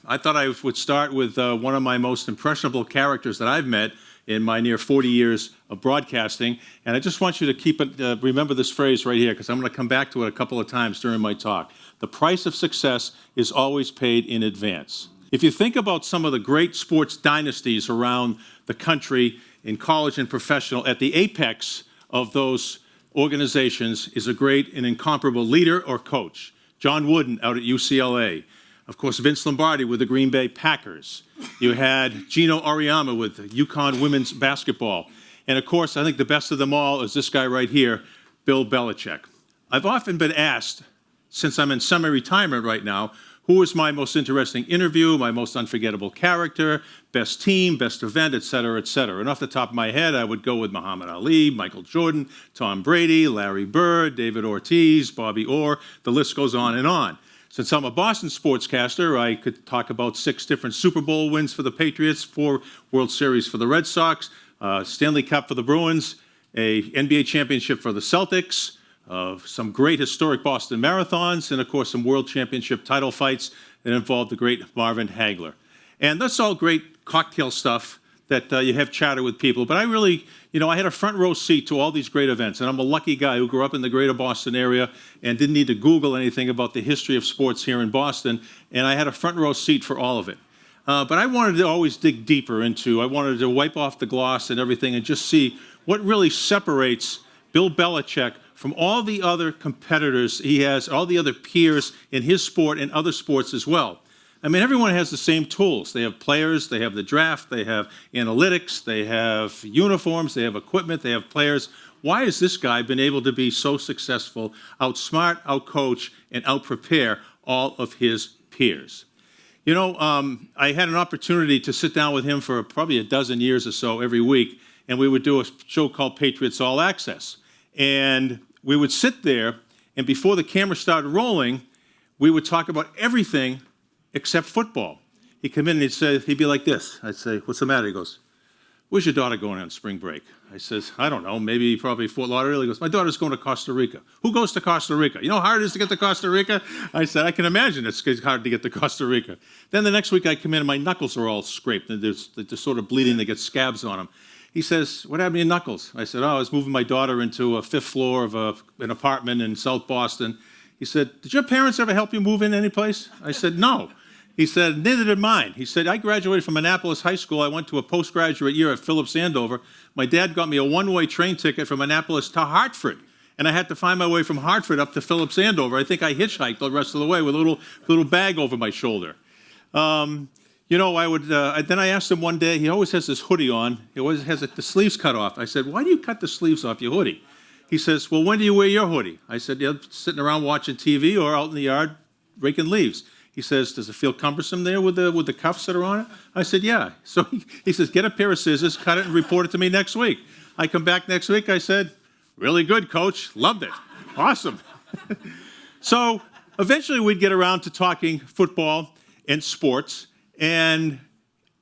I thought I would start with one of my most impressionable characters that I've met in my near 40 years of broadcasting. And I just want you to keep it, remember this phrase right here, because I'm going to come back to it a couple of times during my talk. The price of success is always paid in advance. If you think about some of the great sports dynasties around the country, in college and professional, at the apex of those organizations is a great and incomparable leader or coach. John Wooden out at UCLA. Of course, Vince Lombardi with the Green Bay Packers. You had Gino Auriemma with UConn women's basketball. And of course, I think the best of them all is this guy right here, Bill Belichick. I've often been asked, since I'm in semi-retirement right now, who was my most interesting interview, my most unforgettable character, best team, best event, et cetera, et cetera. And off the top of my head, I would go with Muhammad Ali, Michael Jordan, Tom Brady, Larry Bird, David Ortiz, Bobby Orr. The list goes on and on. Since I'm a Boston sportscaster, I could talk about 6 different Super Bowl wins for the Patriots, 4 World Series for the Red Sox, Stanley Cup for the Bruins, a NBA championship for the Celtics, some great historic Boston marathons, and of course some world championship title fights that involved the great Marvin Hagler. And that's all great cocktail stuff that you have chatter with people. But I really, I had a front row seat to all these great events. And I'm a lucky guy who grew up in the greater Boston area and didn't need to Google anything about the history of sports here in Boston. And I had a front row seat for all of it. But I wanted to always dig deeper I wanted to wipe off the gloss and everything and just see what really separates Bill Belichick from all the other competitors he has, all the other peers in his sport and other sports as well. I mean, everyone has the same tools. They have players, they have the draft, they have analytics, they have uniforms, they have equipment, they have players. Why has this guy been able to be so successful, outsmart, outcoach, and outprepare all of his peers? I had an opportunity to sit down with him for probably a dozen years or so every week, and we would do a show called Patriots All Access. And we would sit there, and before the camera started rolling, we would talk about everything except football. He'd come in and he'd be like this. I'd say, "What's the matter?" He goes, "Where's your daughter going on spring break?" I says, "I don't know, probably Fort Lauderdale." He goes, "My daughter's going to Costa Rica." "Who goes to Costa Rica? You know how hard it is to get to Costa Rica?" I said, "I can imagine it's hard to get to Costa Rica." Then the next week I come in and my knuckles are all scraped and they're sort of bleeding, they get scabs on them. He says, "What happened to your knuckles?" I said, I was moving my daughter into a 5th floor of an apartment in South Boston. He said, "Did your parents ever help you move in any place?" I said, "No." He said, "Neither did mine." He said, "I graduated from Annapolis High School. I went to a postgraduate year at Phillips Andover. My dad got me a one-way train ticket from Annapolis to Hartford, and I had to find my way from Hartford up to Phillips Andover. I think I hitchhiked the rest of the way with a little bag over my shoulder." Then I asked him one day, he always has this hoodie on. He always has the sleeves cut off. I said, "Why do you cut the sleeves off your hoodie?" He says, "Well, when do you wear your hoodie?" I said, "Yeah, sitting around watching TV or out in the yard raking leaves." He says, "Does it feel cumbersome there with the cuffs that are on it?" I said, "Yeah." So he says, "Get a pair of scissors, cut it, and report it to me next week." I come back next week, I said, "Really good, Coach. Loved it. Awesome." So eventually we'd get around to talking football and sports, and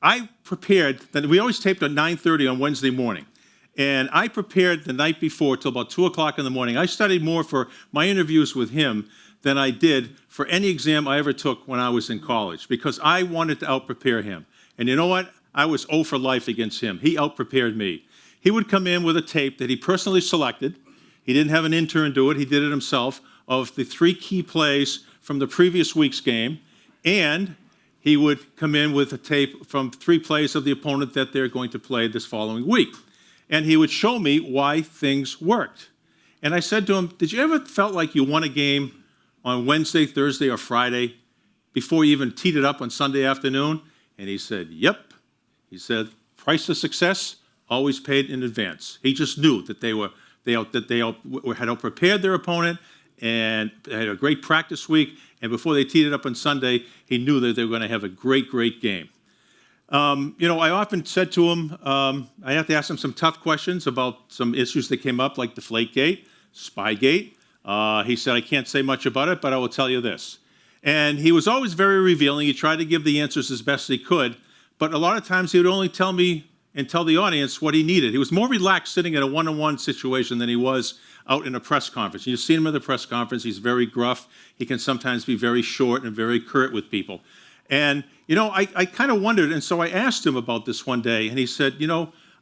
I prepared, we always taped at 9:30 on Wednesday morning, and I prepared the night before till about 2 o'clock in the morning. I studied more for my interviews with him than I did for any exam I ever took when I was in college, because I wanted to out-prepare him. And you know what? I was 0 for life against him. He out-prepared me. He would come in with a tape that he personally selected. He didn't have an intern do it. He did it himself, of the 3 key plays from the previous week's game, and he would come in with a tape from 3 plays of the opponent that they're going to play this following week. And he would show me why things worked. And I said to him, "Did you ever felt like you won a game on Wednesday, Thursday, or Friday before you even teed it up on Sunday afternoon?" And he said, "Yep." He said, "Price of success, always paid in advance." He just knew that they had out-prepared their opponent and had a great practice week, and before they teed it up on Sunday, he knew that they were going to have a great, great game. I often said to him, I have to ask him some tough questions about some issues that came up, like Deflategate, Spygate. He said, "I can't say much about it, but I will tell you this." And he was always very revealing. He tried to give the answers as best he could, but a lot of times he would only tell me and tell the audience what he needed. He was more relaxed sitting in a one-on-one situation than he was out in a press conference. You've seen him at the press conference. He's very gruff. He can sometimes be very short and very curt with people. And, I kind of wondered, and so I asked him about this one day, and he said,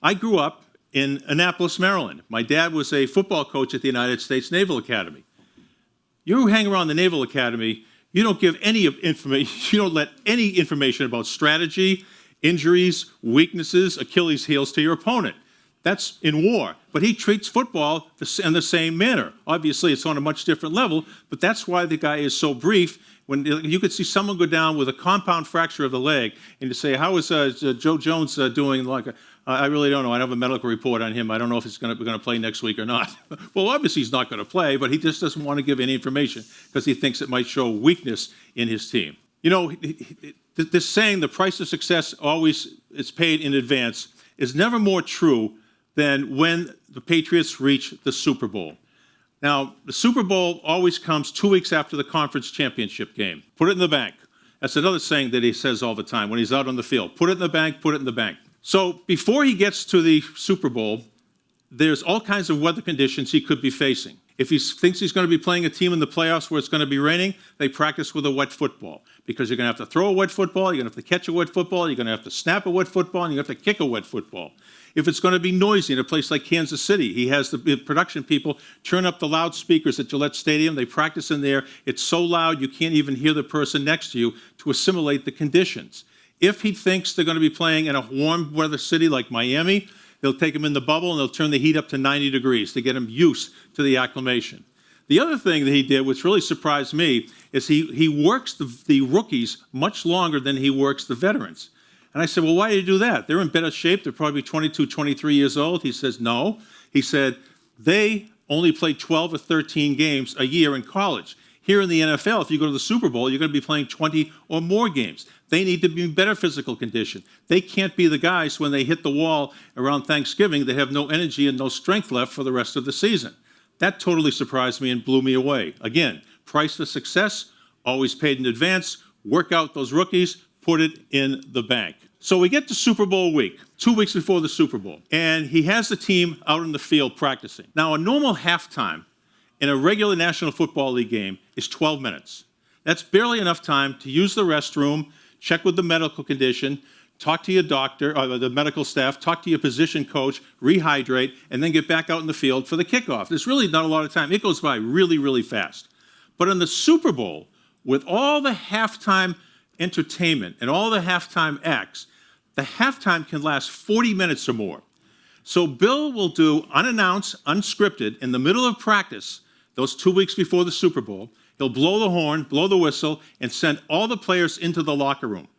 I grew up in Annapolis, Maryland. My dad was a football coach at the United States Naval Academy. You hang around the Naval Academy, you don't give any information, you don't let any information about strategy, injuries, weaknesses, Achilles heels to your opponent. That's in war. But he treats football in the same manner. Obviously, it's on a much different level, but that's why the guy is so brief. When you could see someone go down with a compound fracture of the leg, and you say, how is Joe Jones doing? I really don't know. I don't have a medical report on him. I don't know if he's going to play next week or not. Well, obviously he's not going to play, but he just doesn't want to give any information because he thinks it might show weakness in his team. This saying, the price of success always is paid in advance, is never more true than when the Patriots reach the Super Bowl. Now, the Super Bowl always comes 2 weeks after the conference championship game. Put it in the bank. That's another saying that he says all the time when he's out on the field. Put it in the bank, put it in the bank. So before he gets to the Super Bowl, there's all kinds of weather conditions he could be facing. If he thinks he's going to be playing a team in the playoffs where it's going to be raining, they practice with a wet football because you're going to have to throw a wet football, you're going to have to catch a wet football, you're going to have to snap a wet football, and you have to kick a wet football. If it's going to be noisy in a place like Kansas City, he has the production people turn up the loudspeakers at Gillette Stadium. They practice in there. It's so loud you can't even hear the person next to you to assimilate the conditions. If he thinks they're going to be playing in a warm weather city like Miami, they'll take him in the bubble and they'll turn the heat up to 90 degrees to get him used to the acclimation. The other thing that he did, which really surprised me, is he works the rookies much longer than he works the veterans. And I said, well, why do you do that? They're in better shape. They're probably 22, 23 years old. He says, no. He said, they only play 12 or 13 games a year in college. Here in the NFL, if you go to the Super Bowl, you're going to be playing 20 or more games. They need to be in better physical condition. They can't be the guys when they hit the wall around Thanksgiving. They have no energy and no strength left for the rest of the season. That totally surprised me and blew me away. Again, price for success, always paid in advance. Work out those rookies, put it in the bank. So we get to Super Bowl week, 2 weeks before the Super Bowl, and he has the team out in the field practicing. Now, a normal halftime in a regular National Football League game is 12 minutes. That's barely enough time to use the restroom, check with the medical condition, talk to your doctor, or the medical staff, talk to your position coach, rehydrate, and then get back out in the field for the kickoff. There's really not a lot of time. It goes by really, really fast. But in the Super Bowl, with all the halftime entertainment and all the halftime acts, the halftime can last 40 minutes or more. So Bill will do unannounced, unscripted, in the middle of practice, those 2 weeks before the Super Bowl, he'll blow the horn, blow the whistle, and send all the players into the locker room.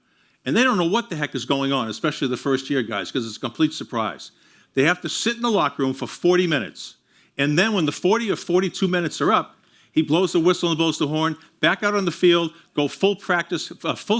And they don't know what the heck is going on, especially the first-year guys, because it's a complete surprise. They have to sit in the locker room for 40 minutes. And then when the 40 or 42 minutes are up, he blows the whistle and blows the horn, back out on the field, go full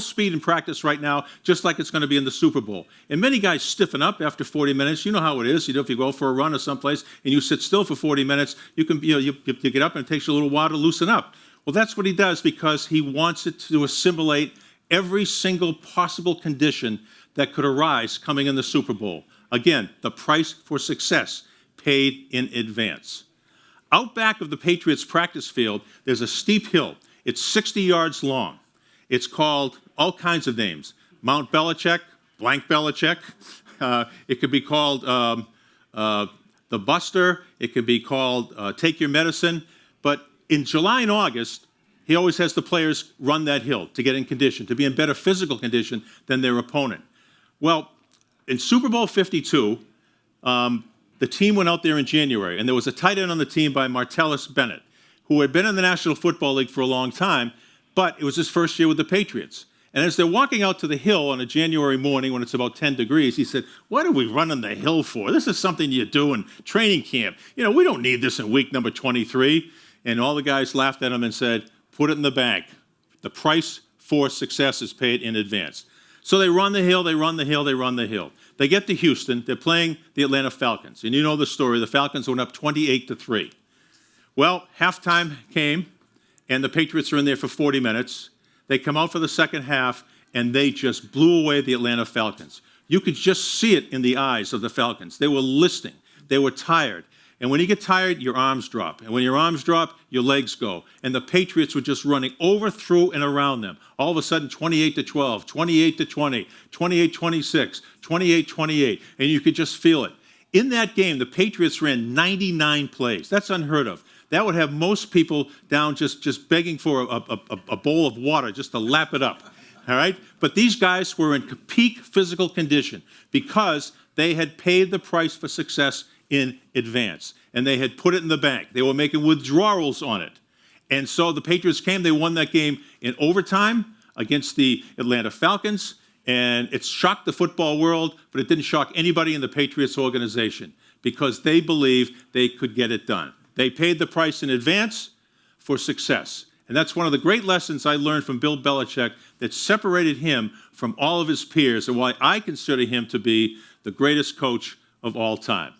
speed in practice right now, just like it's going to be in the Super Bowl. And many guys stiffen up after 40 minutes. You know how it is. If you go for a run or someplace and you sit still for 40 minutes, you get up and it takes you a little while to loosen up. Well, that's what he does because he wants it to assimilate every single possible condition that could arise coming in the Super Bowl. Again, the price for success paid in advance. Out back of the Patriots practice field, there's a steep hill. It's 60 yards long. It's called all kinds of names. Mount Belichick, blank Belichick. It could be called the Buster. It could be called Take Your Medicine. But in July and August, he always has the players run that hill to get in condition, to be in better physical condition than their opponent. Well, in Super Bowl 52, the team went out there in January, and there was a tight end on the team by Martellus Bennett, who had been in the National Football League for a long time, but it was his first year with the Patriots. And as they're walking out to the hill on a January morning when it's about 10 degrees, he said, what are we running the hill for? This is something you do in training camp. We don't need this in week number 23. And all the guys laughed at him and said, put it in the bank. The price for success is paid in advance. So they run the hill, they run the hill, they run the hill. They get to Houston. They're playing the Atlanta Falcons. And you know the story. The Falcons went up 28-3. Well, halftime came, and the Patriots are in there for 40 minutes. They come out for the second half, and they just blew away the Atlanta Falcons. You could just see it in the eyes of the Falcons. They were listening. They were tired. And when you get tired, your arms drop. And when your arms drop, your legs go. And the Patriots were just running over, through, and around them. All of a sudden, 28-12, 28-20, 28-26, 28-28. And you could just feel it. In that game, the Patriots ran 99 plays. That's unheard of. That would have most people down just begging for a bowl of water just to lap it up. All right? But these guys were in peak physical condition because they had paid the price for success in advance, and they had put it in the bank. They were making withdrawals on it. And so the Patriots came, they won that game in overtime against the Atlanta Falcons, and it shocked the football world, but it didn't shock anybody in the Patriots organization because they believed they could get it done. They paid the price in advance for success. And that's one of the great lessons I learned from Bill Belichick that separated him from all of his peers and why I consider him to be the greatest coach of all time.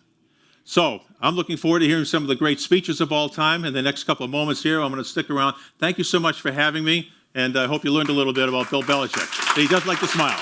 So I'm looking forward to hearing some of the great speeches of all time in the next couple of moments here. I'm going to stick around. Thank you so much for having me, and I hope you learned a little bit about Bill Belichick. He does like to smile.